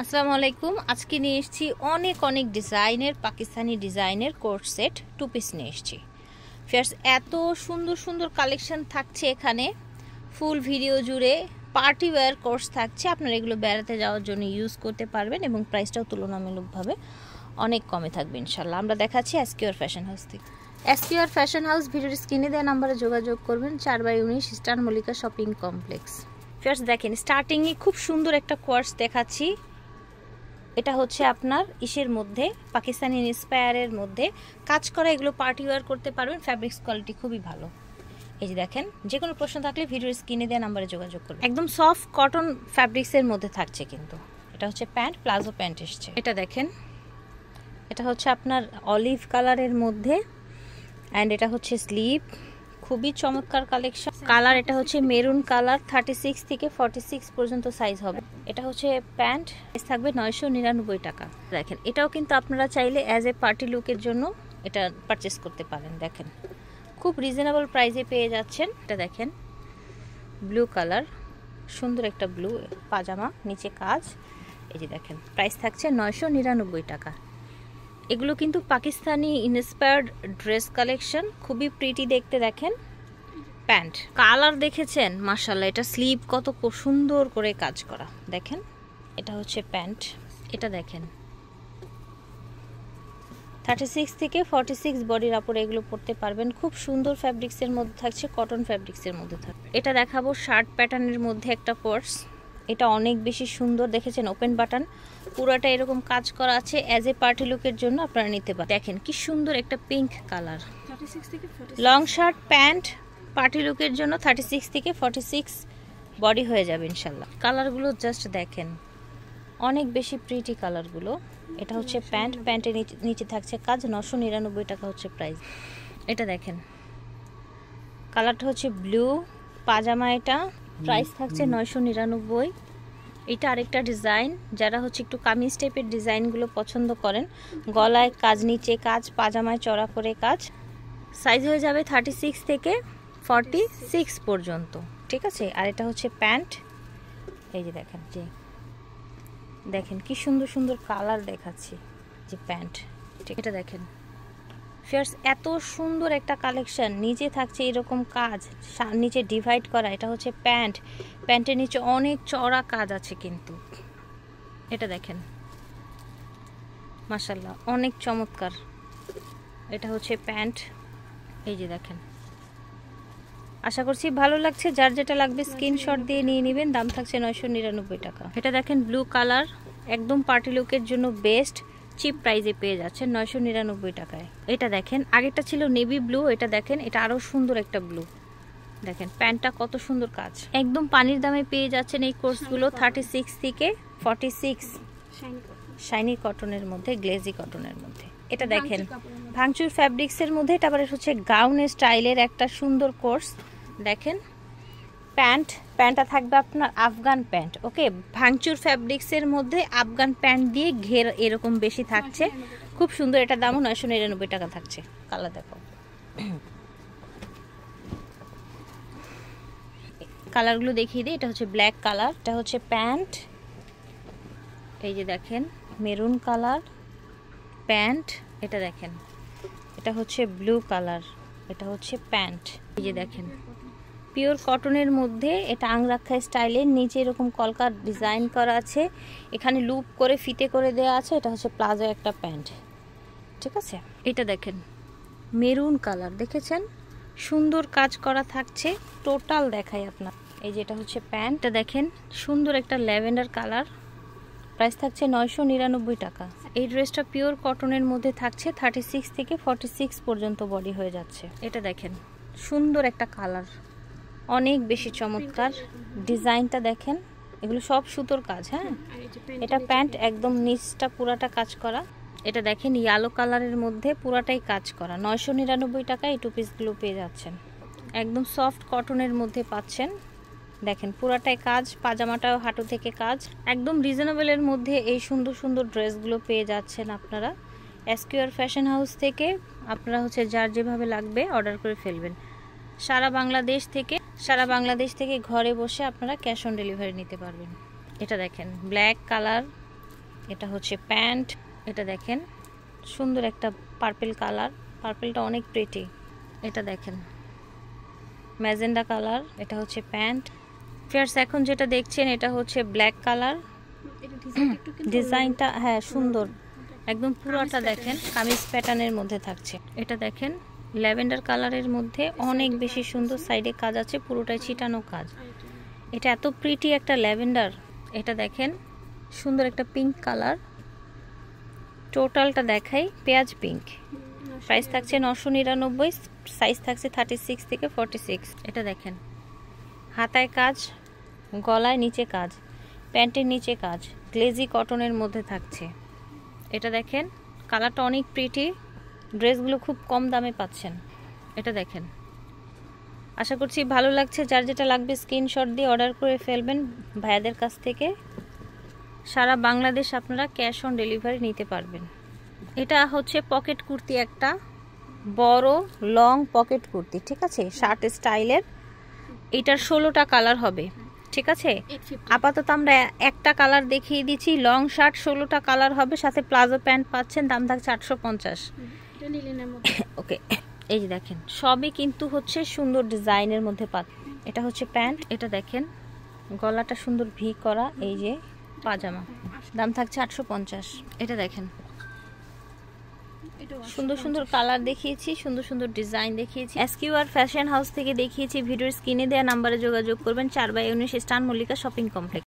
আসসালামু আলাইকুম। আজকে নিয়ে এসেছি অনেক ডিজাইনের পাকিস্তানি ডিজাইনের কোট সেট টু পিস নিয়ে এসেছি। ফিয়ার্স, এত সুন্দর সুন্দর কালেকশন থাকছে এখানে, ফুল ভিডিও জুড়ে পার্টি ওয়্যার কোর্স থাকছে। আপনারা এগুলো বেড়াতে যাওয়ার জন্য ইউজ করতে পারবেন এবং প্রাইসটাও তুলনামূলকভাবে অনেক কমে থাকবে ইনশাল্লাহ। আমরা দেখাচ্ছি এসকিউআর ফ্যাশন হাউস থেকে। এসকিউআর ফ্যাশন হাউস ভিডিওর স্ক্রিনে দেওয়া নাম্বারে যোগাযোগ করবেন। 4/19 ইস্টার্ন মল্লিকা শপিং কমপ্লেক্স। ফিয়ার্স দেখেন, স্টার্টিংয়ে খুব সুন্দর একটা কোয়ার্স দেখাচ্ছি। এটা হচ্ছে আপনার ইসের মধ্যে পাকিস্তানি ইন্সপায়ারের মধ্যে কাজ করা, এগুলো পার্টি ওয়্যার করতে পারবেন। ফ্যাব্রিক্স কোয়ালিটি খুবই ভালো। এই যে দেখেন, যে কোনো প্রশ্ন থাকলে ভিডিওর স্ক্রিনে দেওয়া নাম্বারে যোগাযোগ করবেন। একদম সফট কটন ফ্যাব্রিক্সের মধ্যে থাকছে কিন্তু। এটা হচ্ছে প্যান্ট, প্লাজো প্যান্ট এসছে। এটা দেখেন, এটা হচ্ছে আপনার অলিভ কালারের মধ্যে অ্যান্ড এটা হচ্ছে স্লিভ। খুবই চমৎকার কালেকশন। কালার এটা হচ্ছে মেরুন কালার, 36 থেকে 46 পর্যন্ত সাইজ হবে। এটা হচ্ছে প্যান্ট, প্রাইস থাকবে 999 টাকা। দেখেন, এটাও কিন্তু আপনারা চাইলে অ্যাজ এ পার্টি লুকের জন্য এটা পারচেস করতে পারেন। দেখেন, খুব রিজনেবল প্রাইসে পেয়ে যাচ্ছেন। এটা দেখেন, ব্লু কালার, সুন্দর একটা ব্লু পাজামা, নিচে কাজ। এই যে দেখেন, প্রাইস থাকছে 999 টাকা। এগুলো কিন্তু পাকিস্তানি ইন্সপায়ার্ড ড্রেস কালেকশন, খুবই প্রিটি দেখতে। দেখেন প্যান্ট, কালার দেখেছেন মাশাআল্লাহ। এটা স্লিভ কত সুন্দর করে কাজ করা। দেখেন, এটা হচ্ছে প্যান্ট। এটা দেখেন, 36 থেকে 46 বডির আপরে এগুলো পরতে পারবেন। খুব সুন্দর ফ্যাব্রিক্সের মধ্যে থাকছে, কটন ফ্যাব্রিক্সের মধ্যে থাকবে। এটা দেখাবো শার্ট প্যাটার্নের মধ্যে একটা কোর্স। এটা অনেক বেশি সুন্দর, দেখেছেন ওপেন বাটন, পুরোটা এরকম কাজ করা আছে। অ্যাজ এ পার্টি লুকের জন্য আপনারা নিতে পারেন। দেখেন কি সুন্দর একটা pink colour, long shirt pant party লুকের জন্য 36 থেকে 46 বডি হয়ে যাবে ইনশাল্লাহ। কালারগুলো জাস্ট দেখেন, অনেক বেশি প্রিটি কালারগুলো। এটা হচ্ছে প্যান্ট, প্যান্টের নিচে থাকছে কাজ। 999 টাকা হচ্ছে প্রাইস। এটা দেখেন, কালারটা হচ্ছে ব্লু পাজামা। এটা প্রাইস থাকছে 999। এটা আরেকটা ডিজাইন, যারা হচ্ছে একটু কামিজ টাইপের ডিজাইনগুলো পছন্দ করেন, গলায় কাজ, নিচে কাজ, পাজামায় চড়া করে কাজ। সাইজ হয়ে যাবে 36 থেকে 46 পর্যন্ত, ঠিক আছে। আর এটা হচ্ছে প্যান্ট। এই যে দেখেন, যে দেখেন কি সুন্দর সুন্দর কালার দেখাচ্ছি, যে প্যান্ট। ঠিক, এটা দেখেন ফিয়ার্স, এত সুন্দর একটা কালেকশন। নিচে থাকছে এরকম কাজ, নিচে ডিভাইড করা। এটা হচ্ছে প্যান্ট, প্যান্টের নিচে অনেক চড়া কাজ আছে কিন্তু। এটা দেখেন মাশাআল্লাহ, অনেক চমৎকার। এটা হচ্ছে প্যান্ট। এই যে দেখেন, আশা করছি ভালো লাগছে। যার যেটা লাগবে স্ক্রিনশট দিয়ে নিয়ে নেবেন। দাম থাকছে 999 টাকা। এটা দেখেন ব্লু কালার, একদম পার্টি লুকের জন্য বেস্ট, চিপ প্রাইজে পেয়ে যাচ্ছেন 999 টাকায়। এটা দেখেন, আগেরটা ছিল নেভি ব্লু, এটা দেখেন, এটা আরো সুন্দর একটা ব্লু। দেখেন প্যান্টটা কত সুন্দর কাজ, একদম পানির দামে পেয়ে যাচ্ছেন এই কোর্সগুলো। 36 থেকে 46 শাইনি কটনের মধ্যে, গ্লেজি কটনের মধ্যে। এটা দেখেন ভাঙচুর ফ্যাব্রিক্সের মধ্যে। এটা আবার হচ্ছে গাউনের স্টাইলের একটা সুন্দর কোর্স। দেখেন প্যান্ট, প্যান্টটা থাকবে আপনার আফগান প্যান্ট। ওকে, ভাঙচুর ফ্যাব্রিক্সের মধ্যে আফগান প্যান্ট দিয়ে ঘের এরকম বেশি থাকছে, খুব সুন্দর। এটা দামও 999 টাকা থাকছে। কালার দেখো, কালারগুলো দেখিয়ে দিই। এটা হচ্ছে ব্ল্যাক কালার, এটা হচ্ছে প্যান্ট। এই যে দেখেন মেরুন কালার প্যান্ট। এটা দেখেন, এটা হচ্ছে ব্লু কালার, এটা হচ্ছে প্যান্ট। এই যে দেখেন পিওর কটনের মধ্যে, এটা আংরাক্ষা স্টাইলের, নিচে এরকম কলকা ডিজাইন করা আছে, এখানে লুপ করে ফিতে করে দেওয়া আছে। এটা হচ্ছে প্লাজো একটা প্যান্ট, ঠিক আছে। এটা দেখেন মেরুন কালার, দেখেছেন সুন্দর কাজ করা থাকছে। টোটাল দেখাই আপনার। এই যে এটা হচ্ছে প্যান্ট। এটা দেখেন সুন্দর একটা ল্যাভেন্ডার কালার, প্রাইস থাকছে 999 টাকা। এই ড্রেসটা পিওর কটনের মধ্যে থাকছে, 36 থেকে 46 পর্যন্ত বডি হয়ে যাচ্ছে। এটা দেখেন সুন্দর একটা কালার, অনেক বেশি চমৎকার। ডিজাইনটা দেখেন, এগুলো সব সুতোর কাজ। হ্যাঁ, এটা প্যান্ট, একদম নিচটা পুরাটা কাজ করা। এটা দেখেন ইয়েলো কালারের মধ্যে পুরাটাই কাজ করা। 999 টাকা এই টু পিসগুলো পেয়ে যাচ্ছেন। একদম সফট কটনের মধ্যে পাচ্ছেন। দেখেন পুরাটাই কাজ, পাজামাটাও হাঁটু থেকে কাজ। একদম রিজনেবলের মধ্যে এই সুন্দর সুন্দর ড্রেসগুলো পেয়ে যাচ্ছেন আপনারা এসকিউআর ফ্যাশন হাউস থেকে। আপনারা হচ্ছে যার যেভাবে লাগবে অর্ডার করে ফেলবেন। সারা বাংলাদেশ থেকে ঘরে বসে আপনারা ক্যাশ অন ডেলিভারি নিতে পারবেন। এটা দেখেন ব্ল্যাক কালার, এটা হচ্ছে প্যান্ট। এটা দেখেন সুন্দর একটা পার্পল কালার, পার্পলটা অনেক প্রিটি। এটা দেখেন ম্যাজেন্ডা কালার, এটা হচ্ছে প্যান্ট। ফিয়ার্স এখন যেটা দেখছেন এটা হচ্ছে ব্ল্যাক কালার। ডিজাইনটা হ্যাঁ সুন্দর, একদম পুরোটা দেখেন কামিজ প্যাটার্নের মধ্যে থাকছে। এটা দেখেন ল্যাভেন্ডার কালারের মধ্যে অনেক বেশি সুন্দর, সাইডে কাজ আছে, পুরোটাই ছিটানো কাজ। এটা এত প্রিটি একটা ল্যাভেন্ডার। এটা দেখেন সুন্দর একটা পিঙ্ক কালার, টোটালটা দেখাই পেঁয়াজ পিঙ্ক। প্রাইস থাকছে 999, সাইজ থাকছে 36 থেকে 46। এটা দেখেন হাতায় কাজ, গলায় নিচে কাজ, প্যান্টের নিচে কাজ, গ্লেজি কটনের মধ্যে থাকছে। এটা দেখেন কালারটা অনেক প্রিটি, ড্রেসগুলো খুব কম দামে পাচ্ছেন। এটা দেখেন, আশা করছি ভালো লাগছে। যার যেটা লাগবে স্ক্রিনশট দিয়ে অর্ডার করে ফেলবেন ভাইয়াদের কাছ থেকে। সারা বাংলাদেশ আপনারা ক্যাশ অন ডেলিভারি নিতে পারবেন। এটা হচ্ছে পকেট কুর্তি, একটা বড় লং পকেট কুর্তি, ঠিক আছে, শার্ট স্টাইলের। এটার 16টা কালার হবে, ঠিক আছে। আপাতত আমরা একটা কালার দেখিয়ে দিচ্ছি। লং শার্ট 16টা কালার হবে, সাথে প্লাজো প্যান্ট পাচ্ছেন, দাম থাকছে 850। ওকে, এই যে দেখেন সবই কিন্তু হচ্ছে সুন্দর ডিজাইনের মধ্যে পাচ্ছেন। এটা হচ্ছে প্যান্ট। এটা দেখেন গলাটা সুন্দর ভি করা, এই যে পাজামা, দাম থাকছে 850। এটা দেখেন সুন্দর সুন্দর কালার দেখিয়েছি, সুন্দর সুন্দর ডিজাইন দেখিয়েছি। এসকিউআর ফ্যাশন হাউস থেকে দেখিয়েছি। ভিডিওর স্ক্রিনে দেওয়া নাম্বারে যোগাযোগ করবেন। 4/19 স্টান মল্লিকা শপিং কমপ্লেক্স।